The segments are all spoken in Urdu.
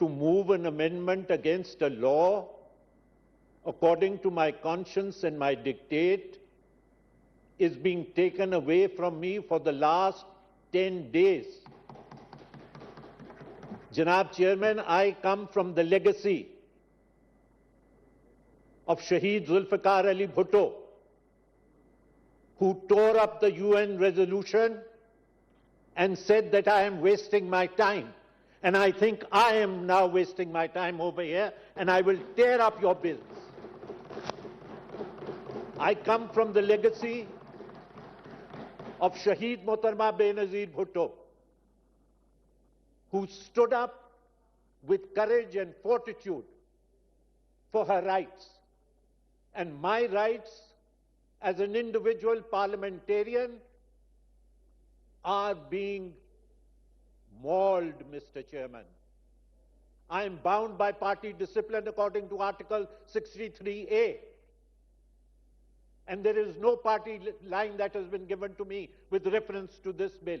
to move an amendment against a law according to my conscience and my dictate is being taken away from me for the last 10 days. Janab Chairman, I come from the legacy of Shaheed Zulfikar Ali Bhutto, who tore up the UN resolution and said that I am wasting my time. And I think I am now wasting my time over here, and I will tear up your bills. I come from the legacy of Shaheed Mohtarma Benazir Bhutto, who stood up with courage and fortitude for her rights. And my rights as an individual parliamentarian are being mauled, Mr. Chairman. I am bound by party discipline according to Article 63A. And there is no party line that has been given to me with reference to this bill.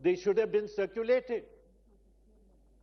they should have been circulated.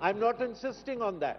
I'm not insisting on that.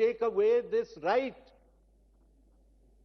take away this right.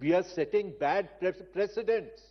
we are setting bad precedents.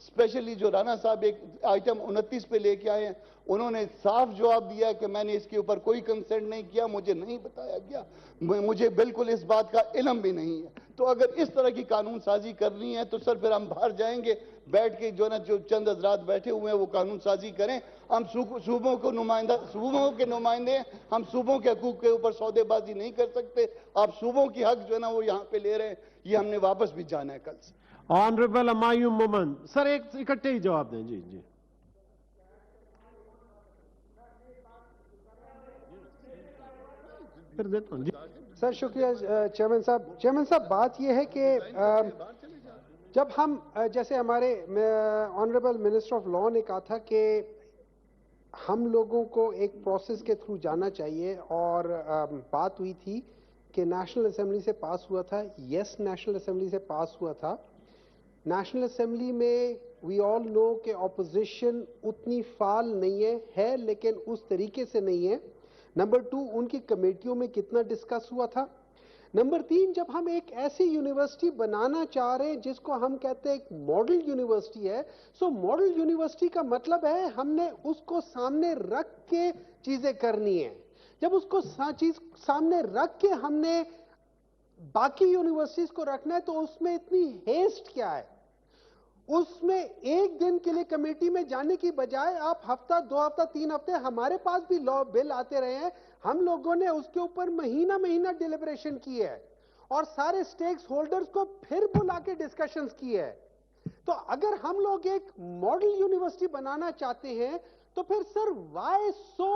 Especially جو رانا صاحب ایک آئٹم 29 پہ لے کے آئے ہیں، انہوں نے صاف جواب دیا کہ میں نے اس کے اوپر کوئی کنسنٹ نہیں کیا، مجھے نہیں بتایا گیا، مجھے بالکل اس بات کا علم بھی نہیں ہے۔ تو اگر اس طرح کی قانون سازی کرنی ہے تو سر پھر ہم باہر جائیں گے، بیٹھ کے جو چند حضرات بیٹھے ہوئے ہیں وہ قانون سازی کریں۔ ہم صوبوں کے نمائندے ہیں، ہم صوبوں کے حقوق کے اوپر سودے بازی نہیں کر سکتے۔ آپ صوبوں کی حق جو ہے نا وہ یہاں پہ لے رہے ہیں، یہ ہم نے واپس بھی جانا ہے کل سے۔ آنریبل ہمایوں مومن سر ایک اکٹھے ہی جواب دیں جی جی پھر دیتا ہوں جی سر شکریہ چیئرمین صاحب بات یہ ہے کہ جب ہم جیسے ہمارے آنریبل منسٹر آف لا نے کہا تھا کہ ہم لوگوں کو ایک پروسیس کے تھرو جانا چاہیے اور بات ہوئی تھی کہ نیشنل اسمبلی سے پاس ہوا تھا، یس نیشنل اسمبلی سے پاس ہوا تھا۔ نیشنل اسمبلی میں وی آل نو کہ اپوزیشن اتنی فعال نہیں ہے لیکن اس طریقے سے نہیں ہے۔ نمبر 2 ان کی کمیٹیوں میں کتنا ڈسکس ہوا تھا۔ نمبر 3 جب ہم ایک ایسی یونیورسٹی بنانا چاہ رہے ہیں جس کو ہم کہتے ہیں ایک ماڈل یونیورسٹی ہے، سو ماڈل یونیورسٹی کا مطلب ہے ہم نے اس کو سامنے رکھ کے چیزیں کرنی ہیں۔ جب اس کو چیز سامنے رکھ کے ہم نے باقی یونیورسٹیز کو رکھنا ہے تو اس میں اتنی ہیسٹ کیا ہے؟ اس میں ایک دن کے لیے کمیٹی میں جانے کی بجائے آپ ہفتہ 2 ہفتہ 3 ہفتے، ہمارے پاس بھی لا بل آتے رہے ہیں، ہم لوگوں نے اس کے اوپر مہینہ ڈیلیبریشن کی ہے اور سارے سٹیکس ہولڈرز کو پھر بلا کے ڈسکشنز کی ہے۔ تو اگر ہم لوگ ایک ماڈل یونیورسٹی بنانا چاہتے ہیں تو پھر سر وائی سو